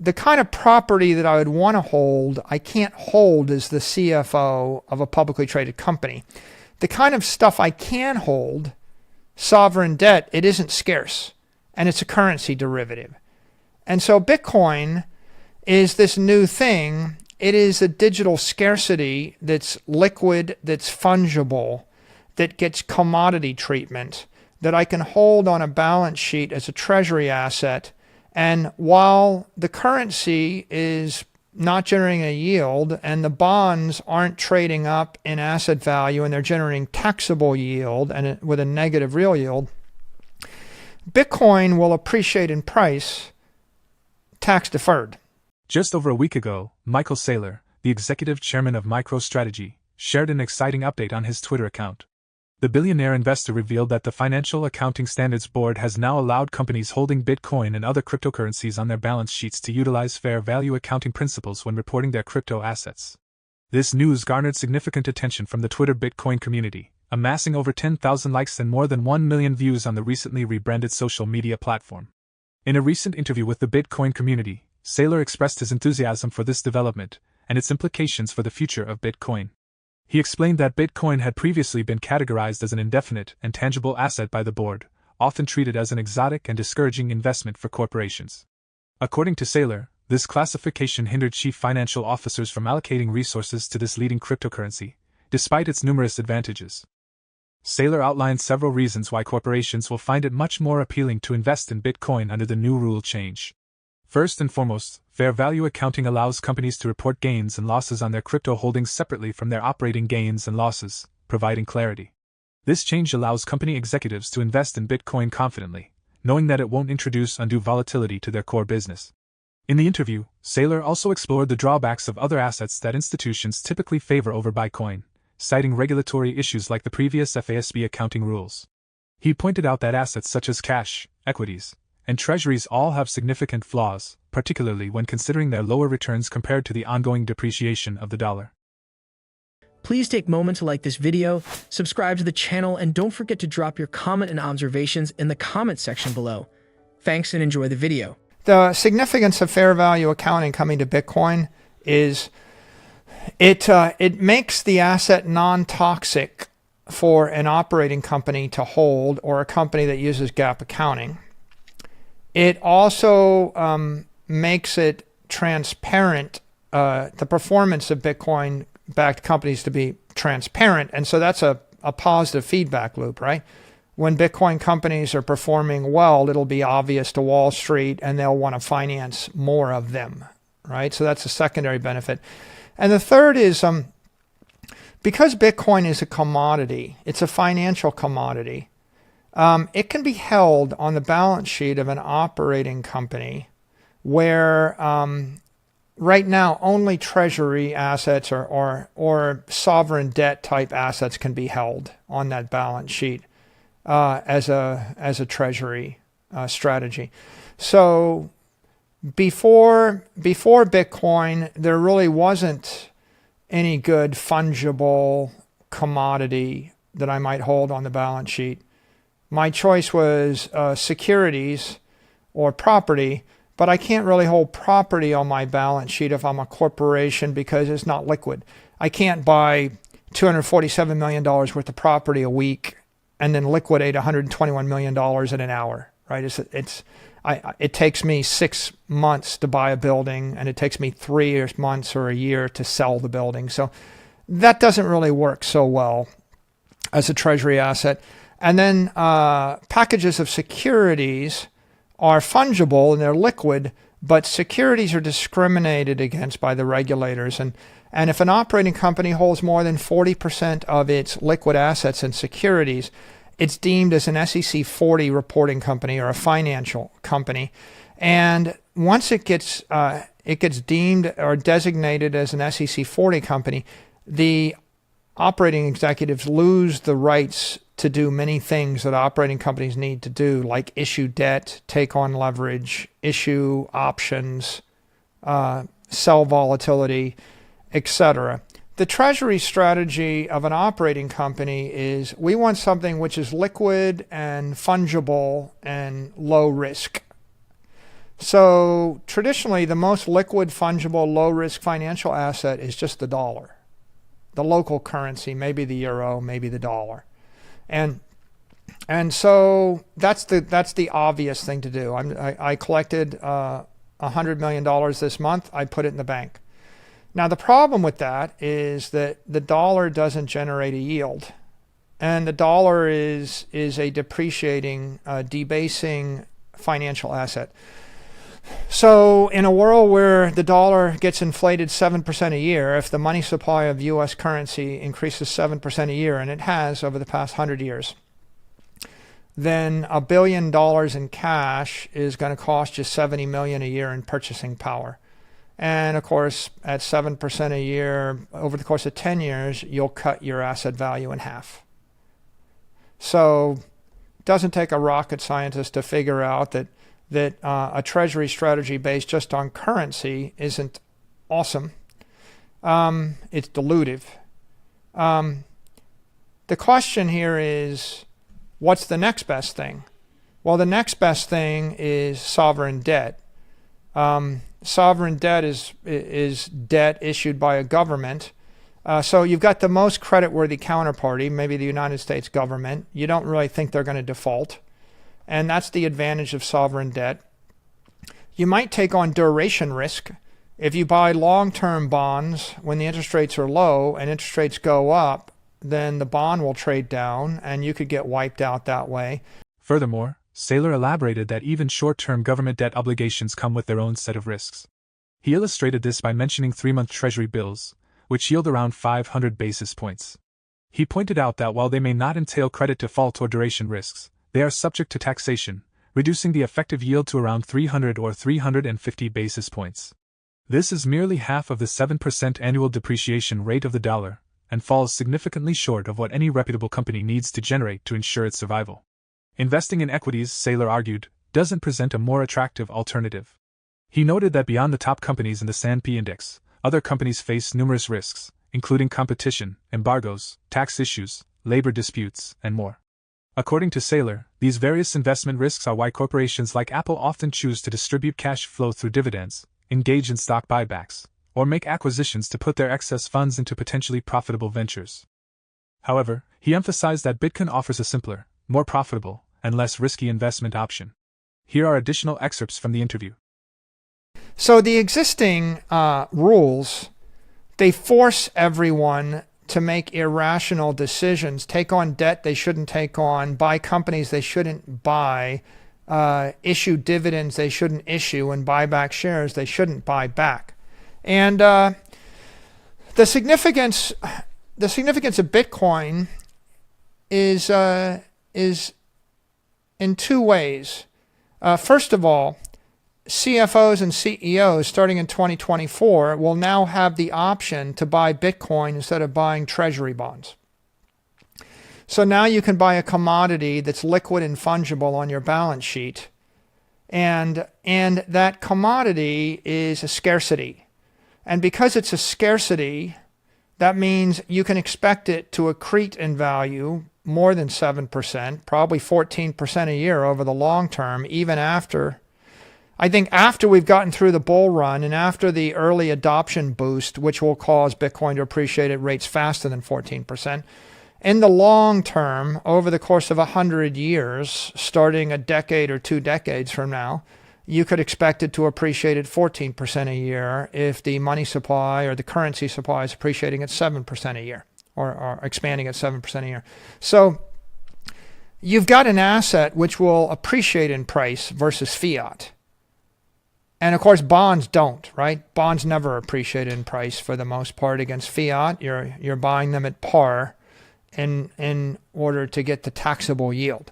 the kind of property that I would want to hold, I can't hold as the CFO of a publicly traded company. The kind of stuff I can hold, sovereign debt, it isn't scarce, and it's a currency derivative. And so Bitcoin is this new thing. It is a digital scarcity that's liquid, that's fungible, that gets commodity treatment, that I can hold on a balance sheet as a treasury asset. And while the currency is not generating a yield and the bonds aren't trading up in asset value and they're generating taxable yield and with a negative real yield, Bitcoin will appreciate in price tax deferred. Just over a week ago, Michael Saylor, the executive chairman of MicroStrategy, shared an exciting update on his Twitter account. The billionaire investor revealed that the Financial Accounting Standards Board has now allowed companies holding Bitcoin and other cryptocurrencies on their balance sheets to utilize fair value accounting principles when reporting their crypto assets. This news garnered significant attention from the Twitter Bitcoin community, amassing over 10,000 likes and more than 1 million views on the recently rebranded social media platform. In a recent interview with the Bitcoin community, Saylor expressed his enthusiasm for this development and its implications for the future of Bitcoin. He explained that Bitcoin had previously been categorized as an indefinite and tangible asset by the board, often treated as an exotic and discouraging investment for corporations. According to Saylor, this classification hindered chief financial officers from allocating resources to this leading cryptocurrency, despite its numerous advantages. Saylor outlined several reasons why corporations will find it much more appealing to invest in Bitcoin under the new rule change. First and foremost, fair value accounting allows companies to report gains and losses on their crypto holdings separately from their operating gains and losses, providing clarity. This change allows company executives to invest in Bitcoin confidently, knowing that it won't introduce undue volatility to their core business. In the interview, Saylor also explored the drawbacks of other assets that institutions typically favor over Bitcoin, citing regulatory issues like the previous FASB accounting rules. He pointed out that assets such as cash, equities, and treasuries all have significant flaws, particularly when considering their lower returns compared to the ongoing depreciation of the dollar. Please take a moment to like this video, subscribe to the channel, and don't forget to drop your comment and observations in the comment section below. Thanks and enjoy the video. The significance of fair value accounting coming to Bitcoin is it makes the asset non-toxic for an operating company to hold or a company that uses GAAP accounting. It also makes it transparent, the performance of Bitcoin-backed companies to be transparent. And so that's a positive feedback loop, right? When Bitcoin companies are performing well, it'll be obvious to Wall Street and they'll want to finance more of them, right? So that's a secondary benefit. And the third is because Bitcoin is a commodity, it's a financial commodity, it can be held on the balance sheet of an operating company where right now only treasury assets or sovereign debt type assets can be held on that balance sheet as a treasury strategy. So before Bitcoin, there really wasn't any good fungible commodity that I might hold on the balance sheet. My choice was securities or property, but I can't really hold property on my balance sheet if I'm a corporation because it's not liquid. I can't buy $247 million worth of property a week and then liquidate $121 million in an hour, right? It takes me 6 months to buy a building, and it takes me 3 months or a year to sell the building. So that doesn't really work so well as a treasury asset. And then packages of securities are fungible and they're liquid, but securities are discriminated against by the regulators. And if an operating company holds more than 40% of its liquid assets in securities, it's deemed as an SEC 40 reporting company or a financial company. And once it gets deemed or designated as an SEC 40 company, the operating executives lose the rights to do many things that operating companies need to do, like issue debt, take on leverage, issue options, sell volatility, etc. The treasury strategy of an operating company is we want something which is liquid and fungible and low risk. So traditionally, the most liquid, fungible, low-risk financial asset is just the dollar, the local currency, maybe the euro, maybe the dollar. And so that's the obvious thing to do. I collected $100 million this month. I put it in the bank. Now, the problem with that is that the dollar doesn't generate a yield. And the dollar is a depreciating, debasing financial asset. So in a world where the dollar gets inflated 7% a year, if the money supply of U.S. currency increases 7% a year, and it has over the past 100 years, then $1 billion in cash is going to cost you $70 million a year in purchasing power. And of course, at 7% a year, over the course of 10 years, you'll cut your asset value in half. So it doesn't take a rocket scientist to figure out that a treasury strategy based just on currency isn't awesome. It's dilutive. The question here is, what's the next best thing? Well, the next best thing is sovereign debt. Sovereign debt is debt issued by a government. So you've got the most creditworthy counterparty, maybe the United States government. You don't really think they're going to default. And that's the advantage of sovereign debt. You might take on duration risk. If you buy long-term bonds when the interest rates are low and interest rates go up, then the bond will trade down and you could get wiped out that way. Furthermore, Saylor elaborated that even short-term government debt obligations come with their own set of risks. He illustrated this by mentioning 3-month Treasury bills, which yield around 500 basis points. He pointed out that while they may not entail credit default or duration risks, they are subject to taxation, reducing the effective yield to around 300 or 350 basis points. This is merely half of the 7% annual depreciation rate of the dollar, and falls significantly short of what any reputable company needs to generate to ensure its survival. Investing in equities, Saylor argued, doesn't present a more attractive alternative. He noted that beyond the top companies in the S&P index, other companies face numerous risks, including competition, embargoes, tax issues, labor disputes, and more. According to Saylor, these various investment risks are why corporations like Apple often choose to distribute cash flow through dividends, engage in stock buybacks, or make acquisitions to put their excess funds into potentially profitable ventures. However, he emphasized that Bitcoin offers a simpler, more profitable, and less risky investment option. Here are additional excerpts from the interview. So the existing rules, they force everyone to make irrational decisions, take on debt they shouldn't take on, buy companies they shouldn't buy, issue dividends they shouldn't issue, and buy back shares they shouldn't buy back. And the significance of Bitcoin is in two ways. First of all, CFOs and CEOs starting in 2024 will now have the option to buy Bitcoin instead of buying treasury bonds. So now you can buy a commodity that's liquid and fungible on your balance sheet. And that commodity is a scarcity. And because it's a scarcity, that means you can expect it to accrete in value more than 7%, probably 14% a year over the long term, even after we've gotten through the bull run and after the early adoption boost, which will cause Bitcoin to appreciate at rates faster than 14%. In the long term, over the course of 100 years, starting a decade or 2 decades from now, you could expect it to appreciate at 14% a year if the money supply or the currency supply is appreciating at 7% a year or expanding at 7% a year. So you've got an asset which will appreciate in price versus fiat. And of course, bonds don't, right? Bonds never appreciate in price for the most part against fiat. You're buying them at par in order to get the taxable yield.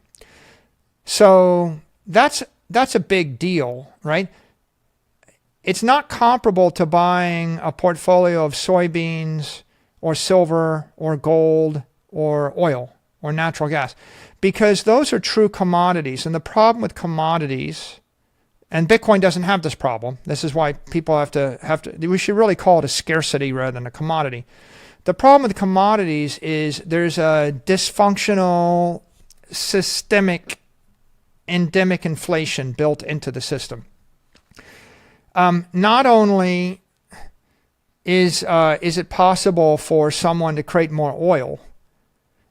So that's a big deal, right? It's not comparable to buying a portfolio of soybeans or silver or gold or oil or natural gas, because those are true commodities. And the problem with commodities, and Bitcoin doesn't have this problem. This is why people have to, we should really call it a scarcity rather than a commodity. The problem with commodities is there's a dysfunctional, systemic, endemic inflation built into the system. Not only is it possible for someone to create more oil,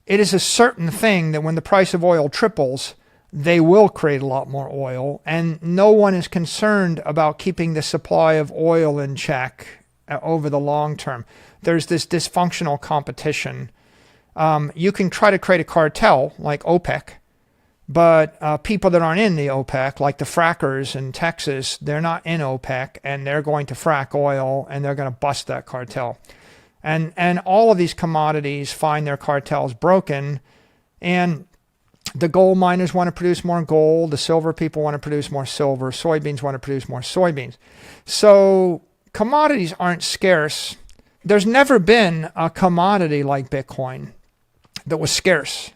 it is a certain thing that when the price of oil triples, they will create a lot more oil, and no one is concerned about keeping the supply of oil in check over the long term. There's this dysfunctional competition. You can try to create a cartel like OPEC, but people that aren't in the OPEC, like the frackers in Texas, they're not in OPEC, and they're going to frack oil, and they're going to bust that cartel. And all of these commodities find their cartels broken, and the gold miners want to produce more gold, the silver people want to produce more silver, soybeans want to produce more soybeans. So commodities aren't scarce. There's never been a commodity like Bitcoin that was scarce.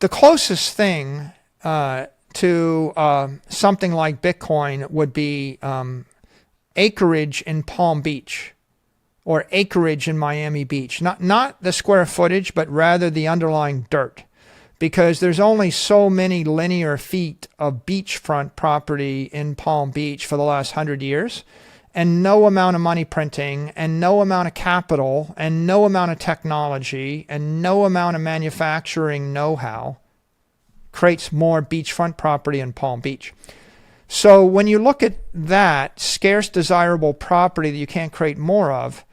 The closest thing to something like Bitcoin would be acreage in Palm Beach or acreage in Miami Beach. Not the square footage, but rather the underlying dirt. Because there's only so many linear feet of beachfront property in Palm Beach for the last 100 years, and no amount of money printing, and no amount of capital, and no amount of technology, and no amount of manufacturing know-how creates more beachfront property in Palm Beach. So when you look at that scarce, desirable property that you can't create more of,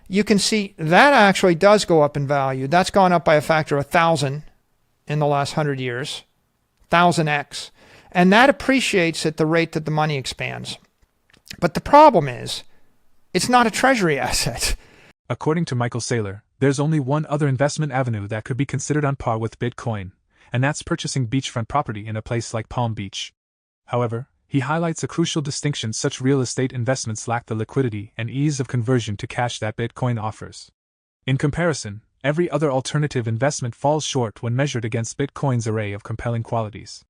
you can see that actually does go up in value. That's gone up by a factor of 1,000 in the last 100 years, 1,000x. And that appreciates at the rate that the money expands. But the problem is, it's not a treasury asset. According to Michael Saylor, there's only one other investment avenue that could be considered on par with Bitcoin, and that's purchasing beachfront property in a place like Palm Beach. However, he highlights a crucial distinction: such real estate investments lack the liquidity and ease of conversion to cash that Bitcoin offers. In comparison, every other alternative investment falls short when measured against Bitcoin's array of compelling qualities.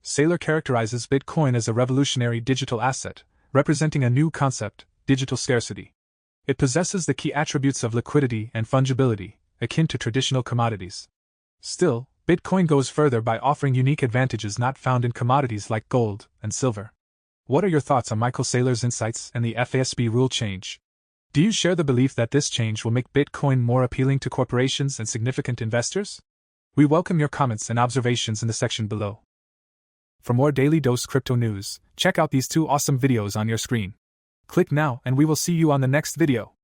Saylor characterizes Bitcoin as a revolutionary digital asset, representing a new concept, digital scarcity. It possesses the key attributes of liquidity and fungibility, akin to traditional commodities. Still, Bitcoin goes further by offering unique advantages not found in commodities like gold and silver. What are your thoughts on Michael Saylor's insights and the FASB rule change? Do you share the belief that this change will make Bitcoin more appealing to corporations and significant investors? We welcome your comments and observations in the section below. For more Daily Dose Crypto news, check out these 2 awesome videos on your screen. Click now and we will see you on the next video.